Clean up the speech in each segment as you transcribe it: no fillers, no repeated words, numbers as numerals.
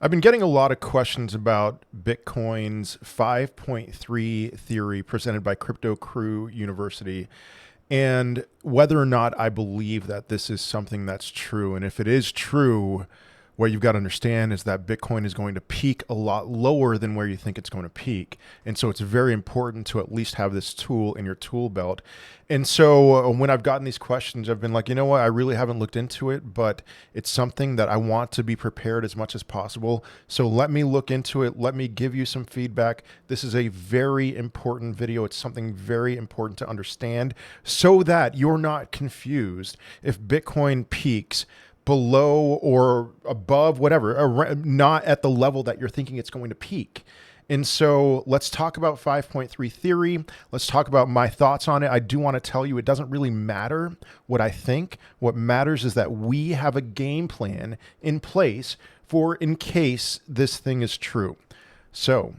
I've been getting a lot of questions about Bitcoin's 5.3 theory presented by Crypto Crew University and whether or not I believe that this is something that's true. And if it is true, what you've got to understand is that Bitcoin is going to peak a lot lower than where you think it's going to peak. And so it's very important to at least have this tool in your tool belt. And so when I've gotten these questions, I've been like, you know what, I really haven't looked into it, but it's something that I want to be prepared as much as possible. So let me look into it. Let me give you some feedback. This is a very important video. It's something very important to understand so that you're not confused if Bitcoin peaks below or above, whatever, not at the level that you're thinking it's going to peak. And so let's talk about 5.3 theory. Let's talk about my thoughts on it. I do want to tell you it doesn't really matter what I think. What matters is that we have a game plan in place for in case this thing is true. So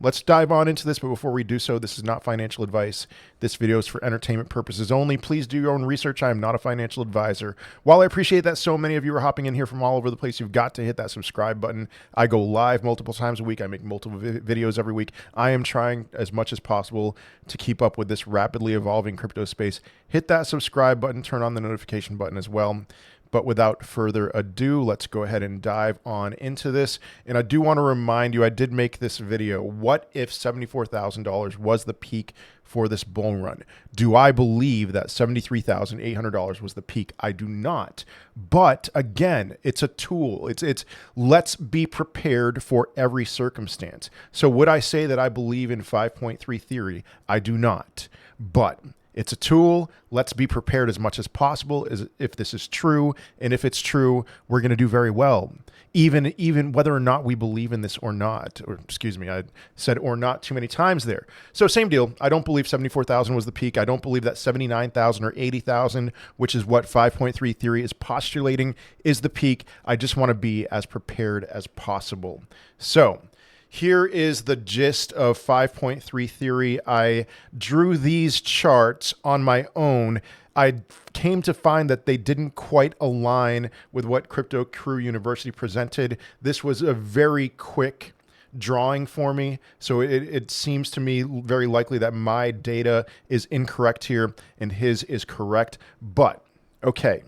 let's dive on into this, but before we do so, this is not financial advice. This video is for entertainment purposes only. Please do your own research. I am not a financial advisor. While I appreciate that so many of you are hopping in here from all over the place, you've got to hit that subscribe button. I go live multiple times a week. I make multiple videos every week. I am trying as much as possible to keep up with this rapidly evolving crypto space. Hit that subscribe button, turn on the notification button as well. But without further ado, let's go ahead and dive on into this. And I do want to remind you, I did make this video. What if $74,000 was the peak for this bull run? Do I believe that $73,800 was the peak? I do not. But again, it's a tool. It's let's be prepared for every circumstance. So would I say that I believe in 5.3 theory? I do not. But it's a tool. Let's be prepared as much as possible as if this is true. And if it's true, we're going to do very well. Even whether or not we believe in this or not, or excuse me, I said or not too many times there. So same deal. I don't believe 74,000 was the peak. I don't believe that 79,000 or 80,000, which is what 5.3 theory is postulating, is the peak. I just want to be as prepared as possible. So here is the gist of 5.3 theory. I drew these charts on my own. I came to find that they didn't quite align with what Crypto Crew University presented. This was a very quick drawing for me. So it seems to me very likely that my data is incorrect here and his is correct. But okay.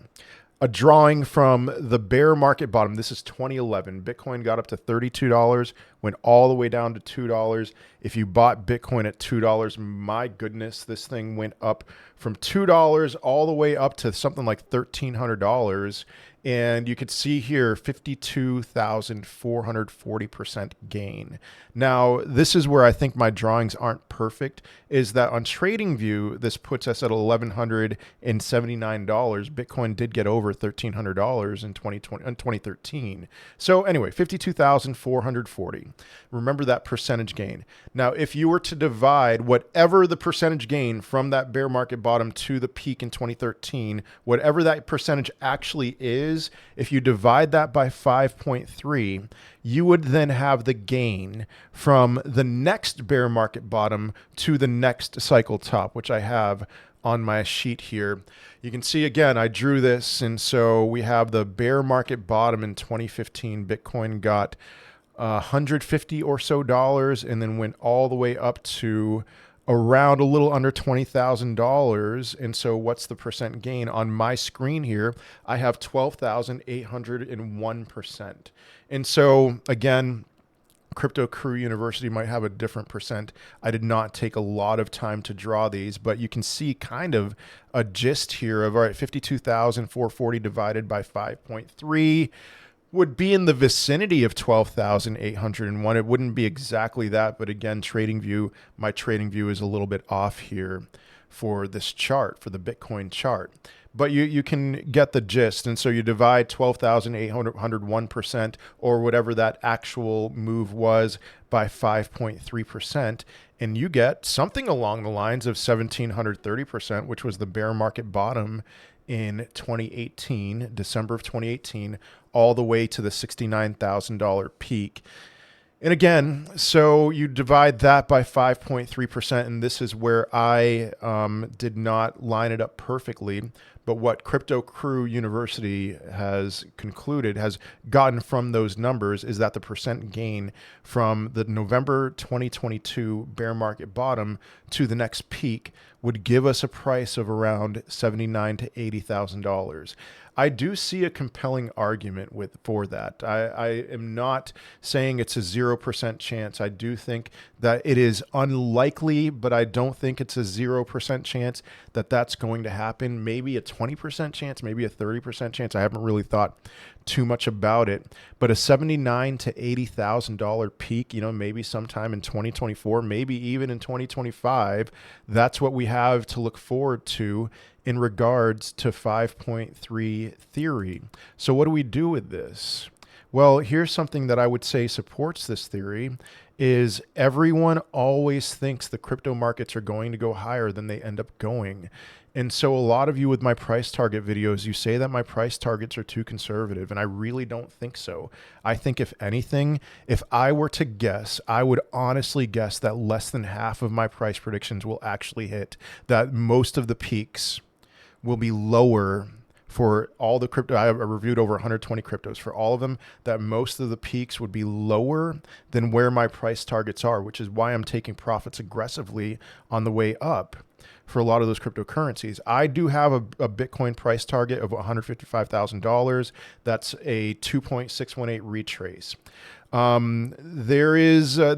A drawing from the bear market bottom. This is 2011. Bitcoin got up to $32, went all the way down to $2. If you bought Bitcoin at $2, my goodness, this thing went up from $2 all the way up to something like $1,300. And you could see here 52,440% gain. Now, this is where I think my drawings aren't perfect, is that on TradingView, this puts us at $1,179. Bitcoin did get over $1,300 in 2013. So anyway, 52,440. Remember that percentage gain. Now, if you were to divide whatever the percentage gain from that bear market bottom to the peak in 2013, whatever that percentage actually is, if you divide that by 5.3, you would then have the gain from the next bear market bottom to the next cycle top, which I have on my sheet here. You can see again, I drew this. And so we have the bear market bottom in 2015. Bitcoin got $150 or so and then went all the way up to around a little under $20,000. And so what's the percent gain? On my screen here, I have 12,801%. And so again, Crypto Crew University might have a different percent. I did not take a lot of time to draw these, but you can see kind of a gist here of, all right, 52,440 divided by 5.3 would be in the vicinity of 12,801. It wouldn't be exactly that, but again, TradingView, my TradingView is a little bit off here for this chart, for the Bitcoin chart. But you can get the gist. And so you divide 12,801% or whatever that actual move was by 5.3%, and you get something along the lines of 1,730%, which was the bear market bottom in 2018, December of 2018, all the way to the $69,000 peak. And again, so you divide that by 5.3%, and this is where I did not line it up perfectly. But what Crypto Crew University has concluded, has gotten from those numbers, is that the percent gain from the November 2022 bear market bottom to the next peak would give us a price of around $79,000 to $80,000. I do see a compelling argument for that. I am not saying it's a 0% chance. I do think that it is unlikely, but I don't think it's a 0% chance that that's going to happen. Maybe a 20% chance, maybe a 30% chance. I haven't really thought too much about it, but a $79,000 to $80,000 peak, maybe sometime in 2024, maybe even in 2025, that's what we have to look forward to in regards to 5.3 theory. So what do we do with this? Well, here's something that I would say supports this theory is everyone always thinks the crypto markets are going to go higher than they end up going. And so a lot of you with my price target videos, you say that my price targets are too conservative, and I really don't think so. I think if anything, if I were to guess, I would honestly guess that less than half of my price predictions will actually hit, that most of the peaks will be lower for all the crypto. I reviewed over 120 cryptos. For all of them, that most of the peaks would be lower than where my price targets are, which is why I'm taking profits aggressively on the way up for a lot of those cryptocurrencies. I do have a Bitcoin price target of $155,000. That's a 2.618 retrace.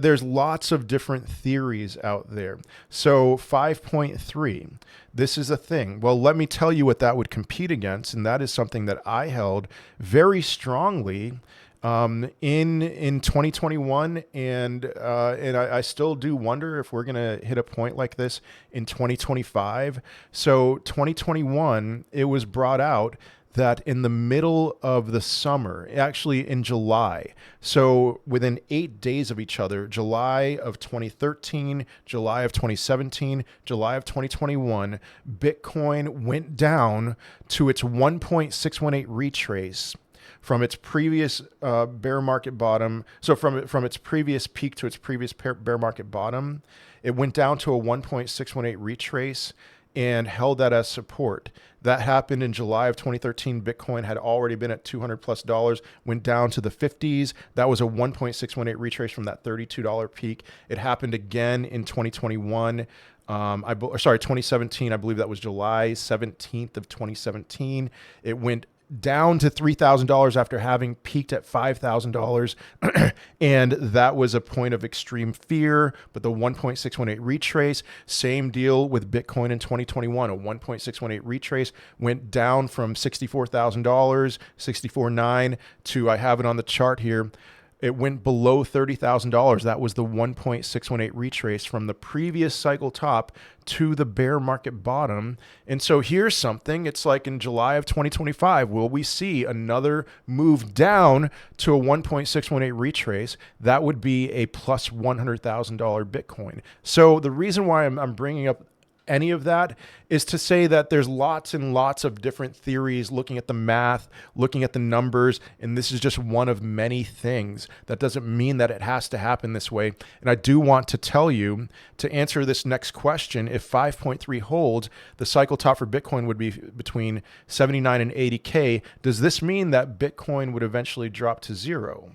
There's lots of different theories out there. So 5.3, this is a thing. Well, let me tell you what that would compete against, and that is something that I held very strongly in 2021, and I still do wonder if we're gonna hit a point like this in 2025. So 2021, it was brought out that in the middle of the summer, actually in July, so within 8 days of each other, July of 2013, July of 2017, July of 2021, Bitcoin went down to its 1.618 retrace from its previous bear market bottom. So from its previous peak to its previous bear market bottom, it went down to a 1.618 retrace and held that as support. That happened in July of 2013. Bitcoin had already been at $200+, went down to the 50s. That was a 1.618 retrace from that $32 peak. It happened again in 2021. 2017. I believe that was July 17th of 2017. It went down to $3,000 after having peaked at $5,000. And that was a point of extreme fear. But the 1.618 retrace, same deal with Bitcoin in 2021. A 1.618 retrace went down from $64,000, 64.9 to, I have it on the chart here, it went below $30,000. That was the 1.618 retrace from the previous cycle top to the bear market bottom. And so here's something. It's like in July of 2025, will we see another move down to a 1.618 retrace? That would be a plus $100,000 Bitcoin. So the reason why I'm bringing up any of that is to say that there's lots and lots of different theories looking at the math, looking at the numbers, and this is just one of many things. That doesn't mean that it has to happen this way. And I do want to tell you, to answer this next question, if 5.3 holds, the cycle top for Bitcoin would be between 79 and 80K. Does this mean that Bitcoin would eventually drop to zero?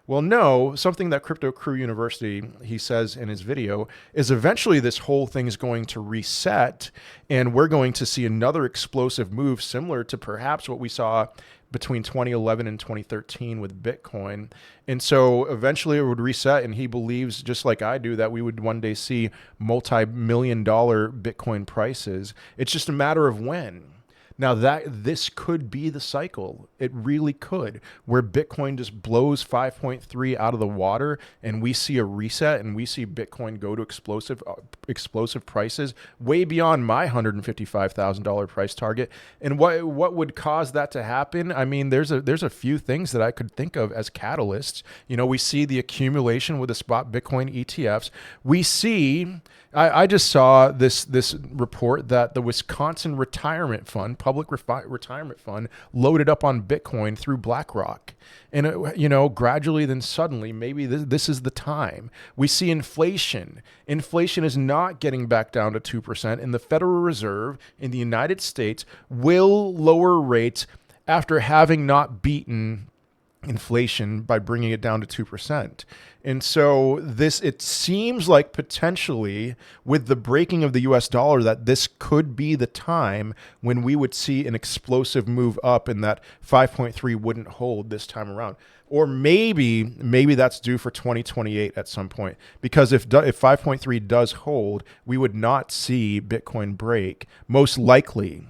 Well, no, something that Crypto Crew University, he says in his video, is eventually this whole thing is going to reset and we're going to see another explosive move similar to perhaps what we saw between 2011 and 2013 with Bitcoin. And so eventually it would reset, and he believes, just like I do, that we would one day see multi-million-dollar Bitcoin prices. It's just a matter of when. Now this could be the cycle. It really could, where Bitcoin just blows 5.3 out of the water and we see a reset and we see Bitcoin go to explosive prices way beyond my $155,000 price target. And what would cause that to happen? I mean, there's a few things that I could think of as catalysts. You know, we see the accumulation with the spot Bitcoin ETFs. We see, I just saw this report that the Wisconsin Retirement Fund, public retirement fund loaded up on Bitcoin through BlackRock. And, gradually, then suddenly, maybe this is the time. We see inflation. Inflation is not getting back down to 2%, and the Federal Reserve in the United States will lower rates after having not beaten inflation by bringing it down to 2%. And so it seems like potentially with the breaking of the US dollar that this could be the time when we would see an explosive move up and that 5.3 wouldn't hold this time around. Or maybe that's due for 2028 at some point, because if 5.3 does hold, we would not see Bitcoin break. Most likely,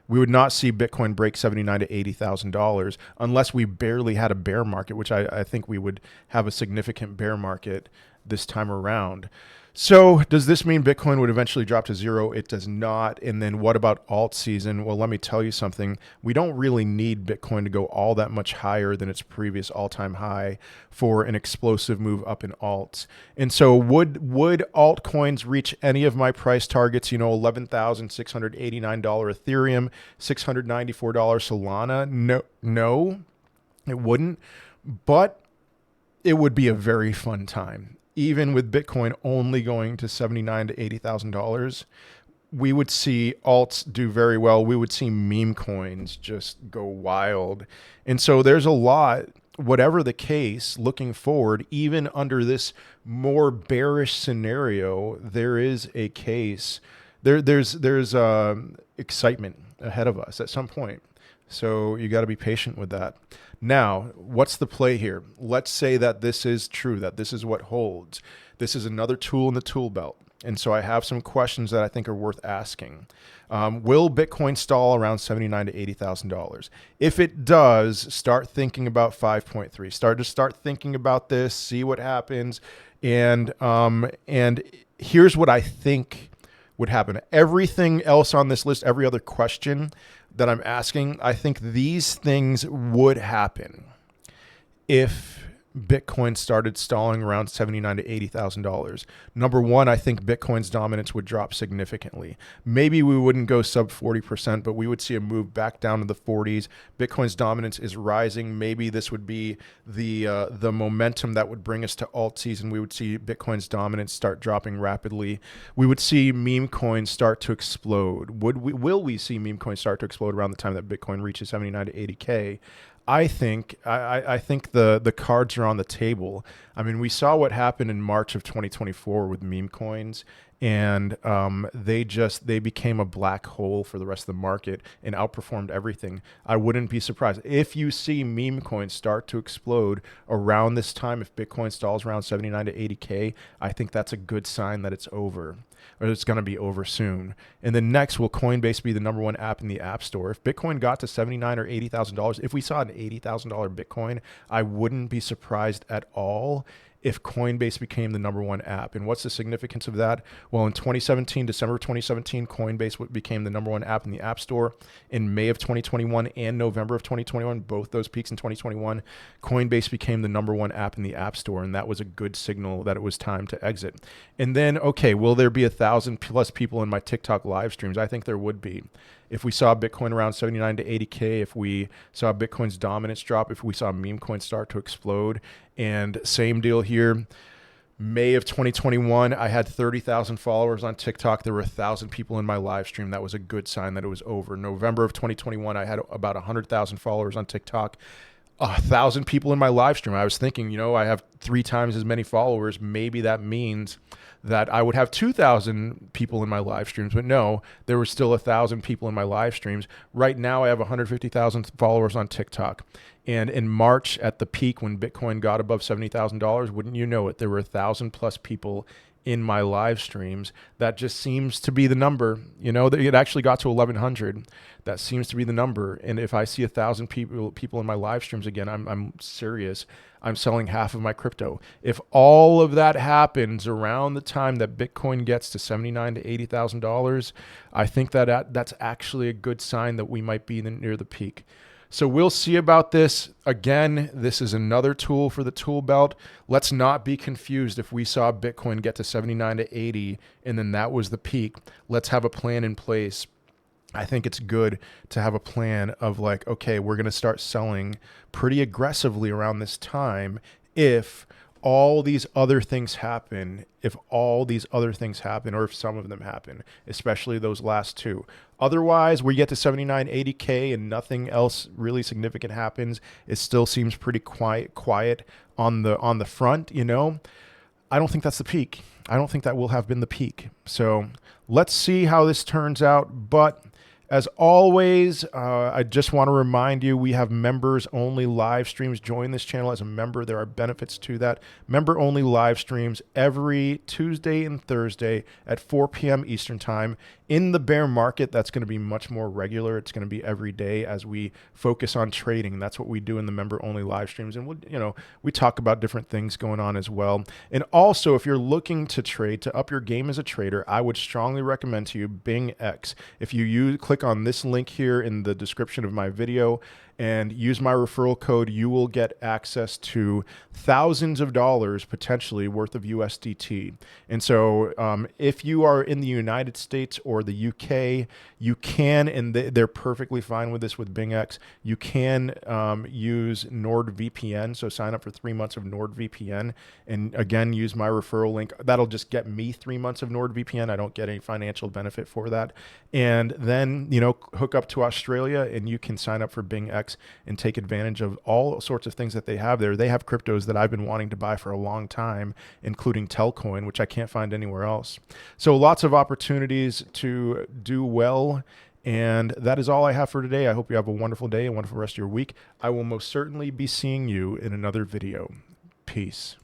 we would not see Bitcoin break $79,000 to $80,000 unless we barely had a bear market, which I think we would have a significant bear market this time around. So does this mean Bitcoin would eventually drop to zero? It does not. And then what about alt season? Well, let me tell you something. We don't really need Bitcoin to go all that much higher than its previous all-time high for an explosive move up in alts. And so would altcoins reach any of my price targets? $11,689 Ethereum, $694 Solana? No, it wouldn't. But it would be a very fun time. Even with Bitcoin only going to $79,000 to $80,000, we would see alts do very well. We would see meme coins just go wild. And so there's a lot, whatever the case, looking forward, even under this more bearish scenario, there is a case. There's excitement ahead of us at some point. So you got to be patient with that. Now, what's the play here? Let's say that this is true, that this is what holds. This is another tool in the tool belt. And so I have some questions that I think are worth asking. Will Bitcoin stall around $79,000 to $80,000? If it does, start thinking about 5.3. Start thinking about this, see what happens. And here's what I think would happen. Everything else on this list, every other question that I'm asking, I think these things would happen if Bitcoin started stalling around $79,000 to $80,000. Number one, I think Bitcoin's dominance would drop significantly. Maybe we wouldn't go sub 40%, but we would see a move back down to the 40s. Bitcoin's dominance is rising. Maybe this would be the momentum that would bring us to alt season. We would see Bitcoin's dominance start dropping rapidly. We would see meme coins start to explode. Will we see meme coins start to explode around the time that Bitcoin reaches 79 to 80K? I think the cards are on the table. I mean, we saw what happened in March of 2024 with meme coins, and they became a black hole for the rest of the market and outperformed everything. I wouldn't be surprised if you see meme coins start to explode around this time. If Bitcoin stalls around 79 to 80K, I think that's a good sign that it's over, or it's going to be over soon. And then next, will Coinbase be the number one app in the App Store? If Bitcoin got to $79,000 or $80,000, if we saw an $80,000 Bitcoin, I wouldn't be surprised at all if Coinbase became the number one app. And what's the significance of that? Well, in 2017, December 2017, Coinbase became the number one app in the App Store. In May of 2021 and November of 2021, both those peaks in 2021, Coinbase became the number one app in the App Store. And that was a good signal that it was time to exit. And then, okay, will there be 1,000+ people in my TikTok live streams? I think there would be. If we saw Bitcoin around 79 to 80K, if we saw Bitcoin's dominance drop, if we saw meme coins start to explode. And same deal here. May of 2021, I had 30,000 followers on TikTok. There were 1,000 people in my live stream. That was a good sign that it was over. November of 2021, I had about 100,000 followers on TikTok. 1,000 people in my live stream. I was thinking, I have 3 times as many followers. Maybe that means that I would have 2,000 people in my live streams, but no, there were still 1,000 people in my live streams. Right now, I have 150,000 followers on TikTok. And in March, at the peak when Bitcoin got above $70,000, wouldn't you know it, there were 1,000+ people in my live streams. That just seems to be the number. It actually got to 1,100. That seems to be the number. And if I see 1,000 people in my live streams again, I'm serious. I'm selling half of my crypto. If all of that happens around the time that Bitcoin gets to $79,000 to $80,000, I think that's actually a good sign that we might be near the peak. So we'll see about this. Again, this is another tool for the tool belt. Let's not be confused if we saw Bitcoin get to 79 to 80 and then that was the peak. Let's have a plan in place I think it's good to have a plan of like, okay, we're going to start selling pretty aggressively around this time if all these other things happen, or if some of them happen, especially those last two. Otherwise, we get to 79, 80K and nothing else really significant happens. It still seems pretty quiet on the front, you know. I don't think that's the peak. I don't think that will have been the peak. So let's see how this turns out. But as always, I just want to remind you, we have members only live streams. Join this channel as a member. There are benefits to that. Member only live streams every Tuesday and Thursday at 4 p.m. Eastern time. In the bear market, that's going to be much more regular. It's going to be every day as we focus on trading. That's what we do in the member only live streams. And we talk about different things going on as well. And also, if you're looking to trade, to up your game as a trader, I would strongly recommend to you Bing X. If you click on this link here in the description of my video and use my referral code, you will get access to thousands of dollars potentially worth of USDT. And so if you are in the United States or the UK, you can, and they're perfectly fine with this with BingX, you can use NordVPN. So sign up for 3 months of NordVPN and again, use my referral link. That'll just get me 3 months of NordVPN. I don't get any financial benefit for that. And then, hook up to Australia and you can sign up for BingX and take advantage of all sorts of things that they have there. They have cryptos that I've been wanting to buy for a long time, including Telcoin, which I can't find anywhere else. So lots of opportunities to do well. And that is all I have for today. I hope you have a wonderful day, a wonderful rest of your week. I will most certainly be seeing you in another video. Peace.